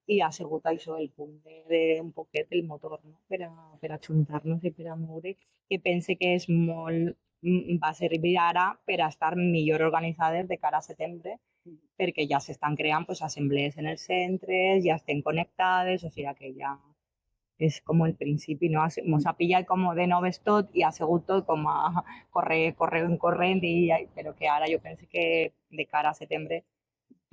i ha sigut això el punt de un poquet el motor, no? Per a juntar-nos i per a moure, que pense que és molt, va servir ara per a estar millor organitzades de cara a setembre, perquè ja s'estan creant pues, assemblees en els centres, ja estem connectades, o sigui que ja és com el principi, no? Ens ha pillat com de noves tot i ha sigut tot com a corrent, però que ara jo penso que de cara a setembre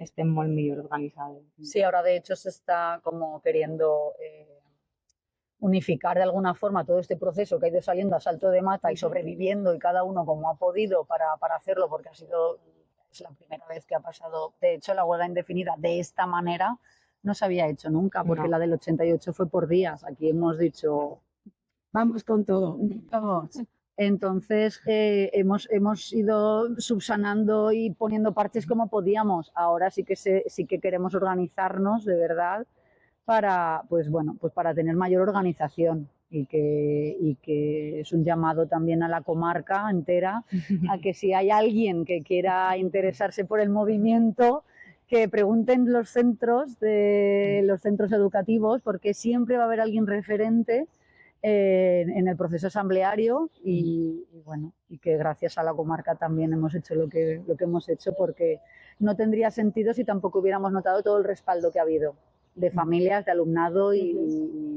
estén molt millor organizados. Sí, ahora de hecho se está como queriendo unificar de alguna forma todo este proceso que ha ido saliendo a salto de mata y sobreviviendo y cada uno como ha podido para hacerlo, porque es la primera vez que ha pasado. De hecho, la huelga indefinida de esta manera no se había hecho nunca, porque No. la del 88 fue por días. Aquí hemos dicho, Vamos con todo. vamos. Entonces hemos ido subsanando y poniendo parches como podíamos. Ahora sí que queremos organizarnos de verdad para, pues bueno, pues para tener mayor organización y que es un llamado también a la comarca entera a que si hay alguien que quiera interesarse por el movimiento, que pregunten los centros educativos, porque siempre va a haber alguien referente en el proceso asambleario y bueno, y que gracias a la comarca también hemos hecho lo que hemos hecho, porque no tendría sentido si tampoco hubiéramos notado todo el respaldo que ha habido de familias, de alumnado y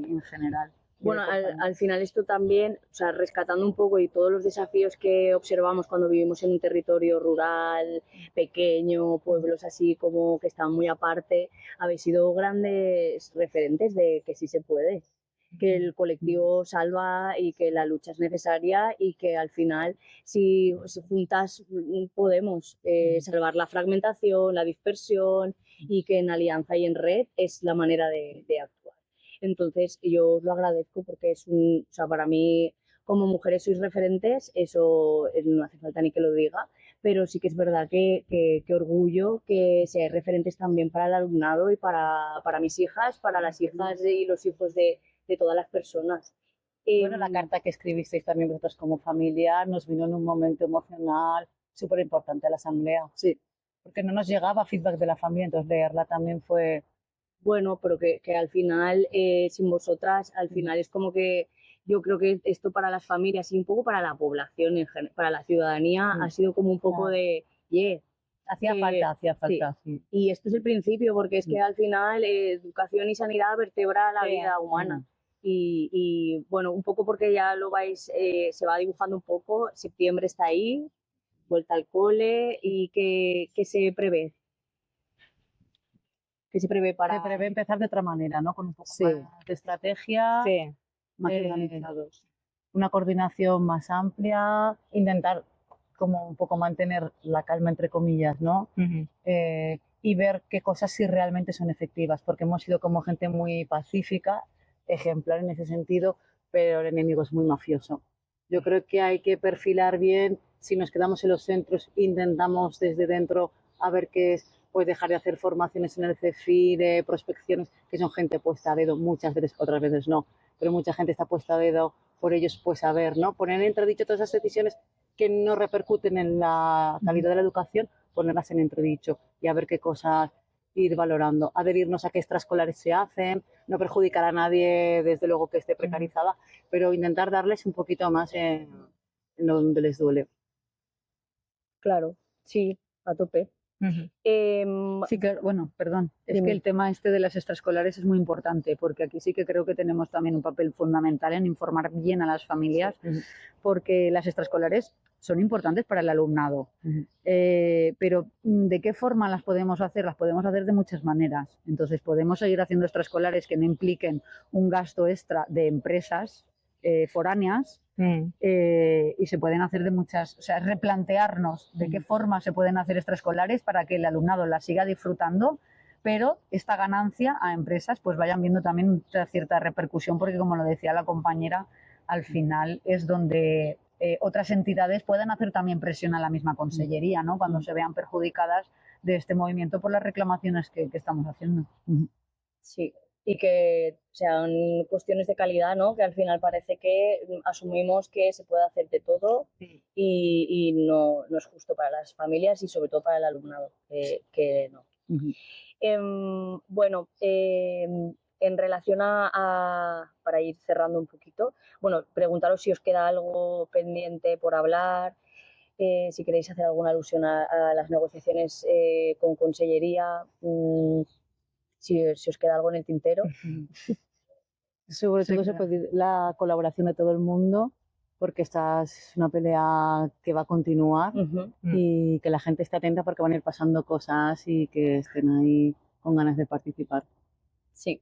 en general. Bueno, al final esto también, o sea, rescatando un poco y todos los desafíos que observamos cuando vivimos en un territorio rural, pequeño, pueblos así como que están muy aparte, habéis sido grandes referentes de que sí se puede, que el colectivo salva y que la lucha es necesaria y que al final si juntas podemos salvar la fragmentación, la dispersión y que en alianza y en red es la manera de actuar. Entonces yo os lo agradezco porque o sea, para mí como mujeres sois referentes, eso no hace falta ni que lo diga, pero sí que es verdad que orgullo que seáis referentes también para el alumnado y para mis hijas, para las hijas y los hijos de todas las personas. Bueno, la carta que escribisteis también vosotros como familia nos vino en un momento emocional súper importante a la asamblea. Sí. Porque no nos llegaba feedback de la familia, entonces leerla también fue... Bueno, pero que al final, sin vosotras, al final es como que yo creo que esto para las familias y un poco para la población, para la ciudadanía, ha sido como un poco de, Hacía falta, sí. Y esto es el principio, porque es que al final educación y sanidad vertebra la vida humana. Y bueno, un poco porque ya lo vais, se va dibujando un poco, septiembre está ahí, vuelta al cole y que se prevé. ¿Qué se prevé para...? Se prevé empezar de otra manera, ¿no? Con un poco Sí. más de estrategia, Sí. Más eh, organizados. una coordinación más amplia, intentar como un poco mantener la calma, entre comillas, ¿no? Y ver qué cosas sí realmente son efectivas, porque hemos sido como gente muy pacífica, ejemplar en ese sentido, pero el enemigo es muy mafioso. Yo creo que hay que perfilar bien, si nos quedamos en los centros, intentamos desde dentro a ver qué es, pues dejar de hacer formaciones en el CEFI, de prospecciones, que son gente puesta a dedo, muchas veces, otras veces no, pero mucha gente está puesta a dedo por ellos, pues a ver, ¿no? Poner en entredicho todas esas decisiones que no repercuten en la calidad de la educación, ponerlas en entredicho y a ver qué cosas ir valorando, adherirnos a qué extraescolares se hacen, no perjudicar a nadie, desde luego que esté precarizada, pero intentar darles un poquito más en donde les duele. Claro, sí, a tope. Sí, que, bueno, perdón, es que el tema este de las extraescolares es muy importante, porque aquí sí que creo que tenemos también un papel fundamental en informar bien a las familias, porque las extraescolares son importantes para el alumnado, pero ¿de qué forma las podemos hacer? Las podemos hacer de muchas maneras. Entonces podemos seguir haciendo extraescolares que no impliquen un gasto extra de empresas foráneas, y se pueden hacer de muchas, o sea, replantearnos de qué forma se pueden hacer extraescolares para que el alumnado las siga disfrutando, pero esta ganancia a empresas pues vayan viendo también una cierta repercusión, porque como lo decía la compañera, al final es donde otras entidades puedan hacer también presión a la misma consellería, ¿no? Cuando se vean perjudicadas de este movimiento por las reclamaciones que estamos haciendo. Sí, y que sean cuestiones de calidad, ¿no? Que al final parece que asumimos que se puede hacer de todo y no es justo para las familias y sobre todo para el alumnado, que no. Bueno, en relación para ir cerrando un poquito, bueno, preguntaros si os queda algo pendiente por hablar, si queréis hacer alguna alusión a las negociaciones con Consellería, si os queda algo en el tintero. Sobre Sí, todo se claro. pedir la colaboración de todo el mundo, porque esta es una pelea que va a continuar y que la gente esté atenta porque van a ir pasando cosas y que estén ahí con ganas de participar. Sí.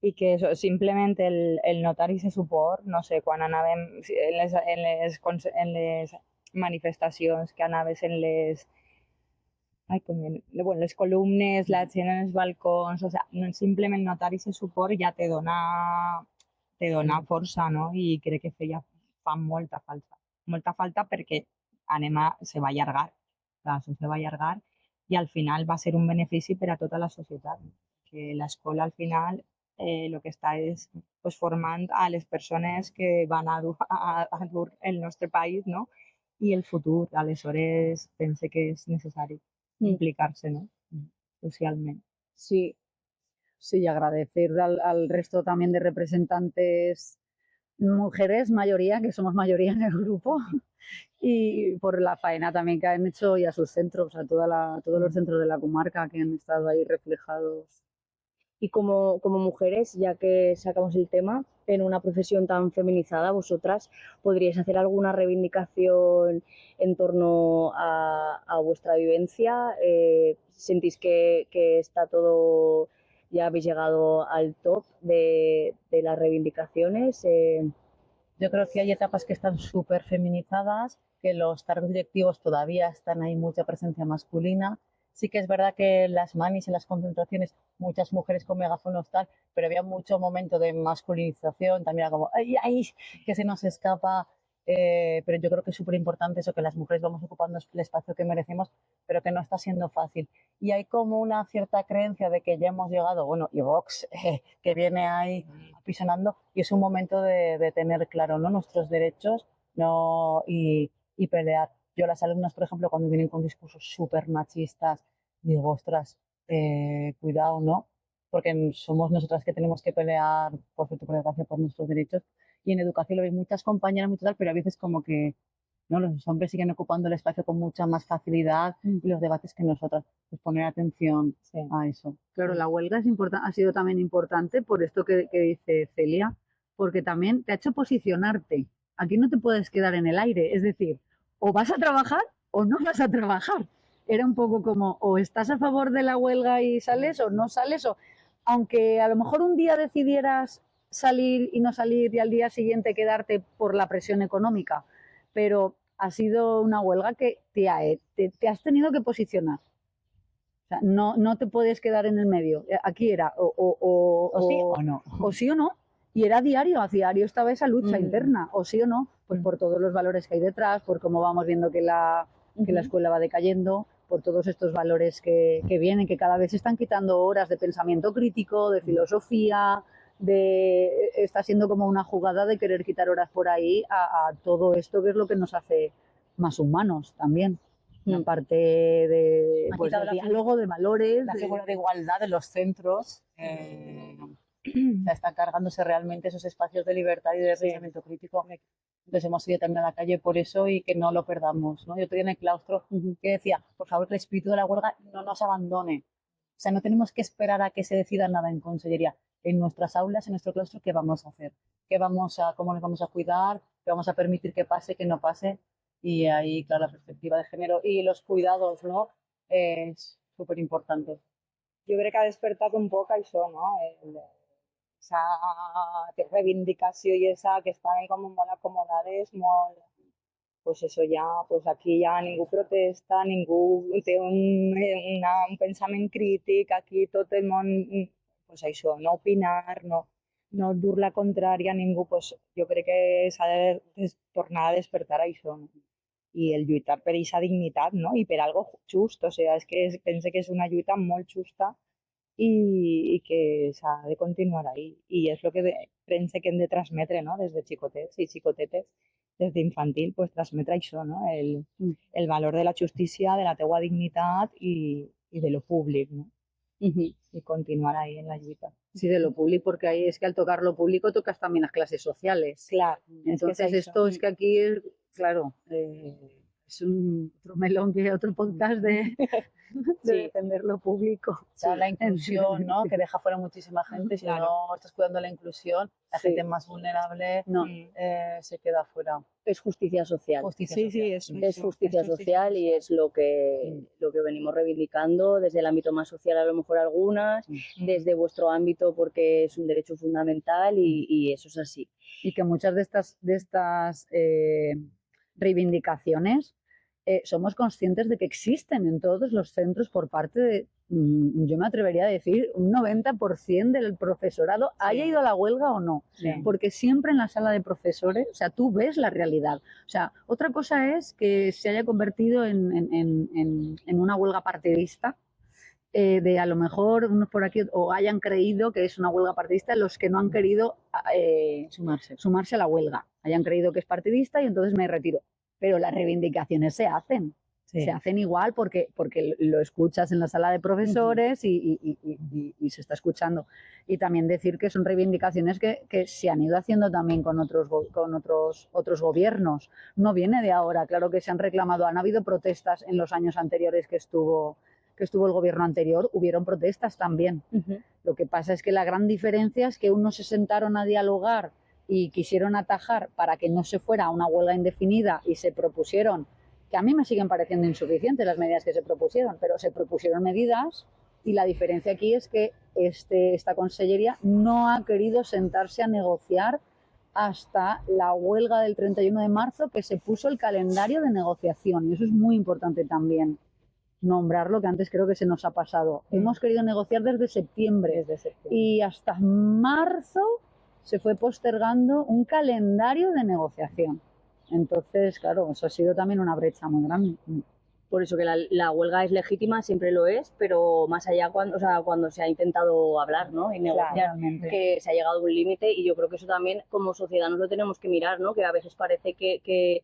I que això, simplement el notar-hi se suport, no sé, quan anàvem en les manifestacions que anaves en les, ai, bueno, les columnes, la gent en els balcons, o sea, simplement notar ese suport ja te dona força, no? I crec que fa molta falta perquè se va allargar, això se va allargar i al final va ser un benefici per a tota la societat, que l'escola al final el que està és pues, formant a les persones que van a dur el nostre país, no? I el futur. Aleshores, pense que és necessari implicar-se, ¿no? Socialment. Sí. Sí, y agradecer al resto también de representantes mujeres, mayoría, que somos mayoría en el grupo, y por la faena también que han hecho y a sus centros, a todos los centros de la comarca que han estado ahí reflejados. Y como mujeres, ya que sacamos el tema, en una profesión tan feminizada, vosotras podríais hacer alguna reivindicación en torno a vuestra vivencia. ¿Sentís que está todo, ya habéis llegado al top de las reivindicaciones? Yo creo que hay etapas que están súper feminizadas, que los cargos directivos todavía están ahí mucha presencia masculina. Sí que es verdad que en las manis, en las concentraciones, muchas mujeres con megáfonos tal, pero había mucho momento de masculinización, también era como, ¡ay, ay! Que se nos escapa. Pero yo creo que es súper importante eso, que las mujeres vamos ocupando el espacio que merecemos, pero que no está siendo fácil. Y hay como una cierta creencia de que ya hemos llegado, bueno, y Vox, que viene ahí apisonando, y es un momento de tener claro, ¿no?, nuestros derechos, no, y pelear. Yo las alumnas, por ejemplo, cuando vienen con discursos súper machistas, digo, ostras, cuidado, ¿no? Porque somos nosotras que tenemos que pelear, por suerte, por desgracia, por nuestros derechos. Y en educación lo ven muchas compañeras, mucho tal, pero a veces como que ¿no? Los hombres siguen ocupando el espacio con mucha más facilidad y los debates que nosotras. Pues poner atención a eso. Claro, la huelga ha sido también importante por esto que dice Celia, porque también te ha hecho posicionarte. Aquí no te puedes quedar en el aire, es decir, o vas a trabajar o no vas a trabajar. Era un poco como, o estás a favor de la huelga y sales o no sales, o aunque a lo mejor un día decidieras salir y no salir y al día siguiente quedarte por la presión económica, pero ha sido una huelga que te has tenido que posicionar. O sea, no te puedes quedar en el medio. Aquí era o sí o no. O sí o no. Y era a diario estaba esa lucha interna, o sí o no, pues por todos los valores que hay detrás, por cómo vamos viendo que la escuela va decayendo, por todos estos valores que vienen, que cada vez se están quitando horas de pensamiento crítico, de filosofía, está siendo como una jugada de querer quitar horas por ahí a todo esto que es lo que nos hace más humanos también. Una parte de diálogo, de valores. La figura de igualdad de los centros. Está cargándose realmente esos espacios de libertad y de pensamiento crítico. Entonces hemos ido también a la calle por eso y que no lo perdamos, ¿no? Yo estoy en el claustro que decía, por favor, que el espíritu de la huelga no nos abandone. O sea, no tenemos que esperar a que se decida nada en Consellería. En nuestras aulas, en nuestro claustro, ¿qué vamos a hacer? ¿Cómo nos vamos a cuidar? ¿Qué vamos a permitir que pase, que no pase? Y ahí, claro, la perspectiva de género y los cuidados, ¿no? Es súper importante. Jo crec que ha despertat un poc això, no? Esa reivindicació i esa que estan com molt acomodades, molt... Pues eso ya, pues aquí ya ningú protesta, ningú té un pensament crític, aquí tot el món, pues això, no opinar, no dur la contrària a ningú, pues jo crec que s'ha de tornar a despertar això, no? I el lluitar per aquesta dignitat, no? I per algo just, o sea, és que pense que és una lluita molt justa i que s'ha de continuar ahí. I és el que pense que hem de transmetre, no? Des de xicotets i xicotetes, des d'infantil, pues, transmetre això, no? El valor de la justícia, de la teua dignitat i de lo públic, no? Y continuar ahí en la lluita. Sí, de lo público, porque ahí es que al tocar lo público tocas también las clases sociales. Claro. Entonces esto es que aquí, claro, es otro melón que otro podcast de defender lo público. O sea, la inclusión, ¿no? Que deja fuera muchísima gente. Si Claro. no estás cuidando la inclusión, la Sí. gente más vulnerable No. se queda fuera. Es justicia social. Justicia Sí, social. sí, Es justicia social y es lo que venimos reivindicando desde el ámbito más social, a lo mejor algunas, desde vuestro ámbito porque es un derecho fundamental y eso es así. Y que muchas de estas reivindicaciones somos conscientes de que existen en todos los centros por parte de, yo me atrevería a decir, un 90% del profesorado, haya ido a la huelga o no. Sí. Porque siempre en la sala de profesores, o sea, tú ves la realidad. O sea, otra cosa es que se haya convertido en una huelga partidista, de a lo mejor unos por aquí o hayan creído que es una huelga partidista los que no han querido sumarse a la huelga, hayan creído que es partidista y entonces me retiro. Pero las reivindicaciones se hacen. Sí. Se hacen igual porque lo escuchas en la sala de profesores y se está escuchando. Y también decir que son reivindicaciones que se han ido haciendo también con otros gobiernos. No viene de ahora, claro que se han reclamado. Han habido protestas en los años anteriores que estuvo el gobierno anterior, hubieron protestas también. Lo que pasa es que la gran diferencia es que unos se sentaron a dialogar y quisieron atajar para que no se fuera a una huelga indefinida y se propusieron, que a mí me siguen pareciendo insuficientes las medidas que se propusieron, pero se propusieron medidas y la diferencia aquí es que esta consellería no ha querido sentarse a negociar hasta la huelga del 31 de marzo, que se puso el calendario de negociación y eso es muy importante también nombrarlo, que antes creo que se nos ha pasado. Hemos querido negociar desde septiembre y hasta marzo se fue postergando un calendario de negociación. Entonces, claro, eso ha sido también una brecha muy grande. Por eso que la huelga es legítima, siempre lo es, pero más allá cuando se ha intentado hablar, ¿no? Y negociar, que se ha llegado a un límite y yo creo que eso también como sociedad nos lo tenemos que mirar, ¿no? Que a veces parece que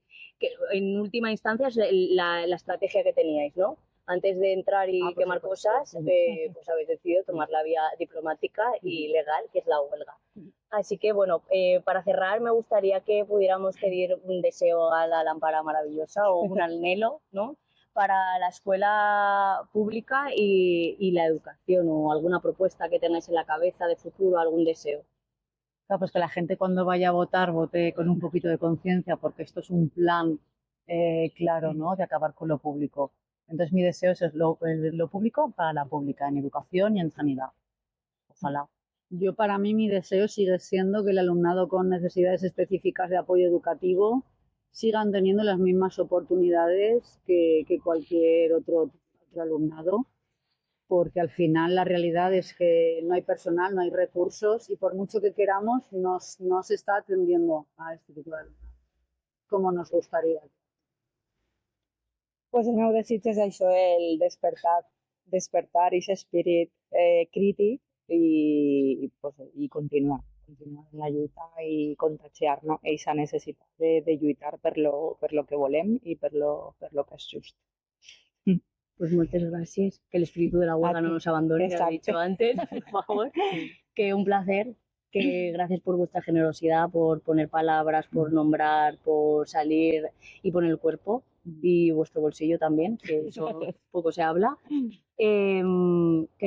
en última instancia es la estrategia que teníais, ¿no? Antes de entrar y quemar cosas, pues habéis decidido tomar la vía diplomática y legal, que es la huelga. Así que, bueno, para cerrar me gustaría que pudiéramos pedir un deseo a la lámpara maravillosa o un anhelo, ¿no? Para la escuela pública y la educación o alguna propuesta que tengáis en la cabeza de futuro, algún deseo. Claro, pues que la gente cuando vaya a votar vote con un poquito de conciencia porque esto es un plan claro, ¿no? De acabar con lo público. Entonces mi deseo es lo público para la pública, en educación y en sanidad. Ojalá. Yo para mí mi deseo sigue siendo que el alumnado con necesidades específicas de apoyo educativo sigan teniendo las mismas oportunidades que cualquier otro alumnado, porque al final la realidad es que no hay personal, no hay recursos y por mucho que queramos no se está atendiendo a este tipo de alumnado como nos gustaría. Pues el meu desig és això, el despertar i aquest espírit crític i continuar en la lluita i contagiar, no? Eixa necessitat de lluitar per lo que volem i per lo que és just. Pues muchas gracias. Que el espíritu de la huelga no nos abandone, que lo he dicho antes, por favor. Que un placer. Que gracias por vuestra generosidad, por poner palabras, por nombrar, por salir y poner el cuerpo y vuestro bolsillo también, que eso poco se habla. Que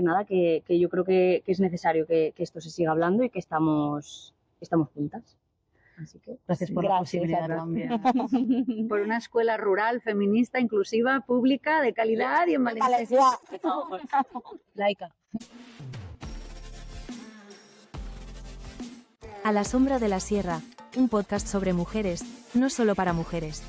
nada, que yo creo que es necesario que esto se siga hablando y que estamos juntas. Así que Gracias por la posibilidad también. Por una escuela rural, feminista, inclusiva, pública, de calidad y en Valencia. Laica. A la sombra de la sierra, un podcast sobre mujeres, no solo para mujeres.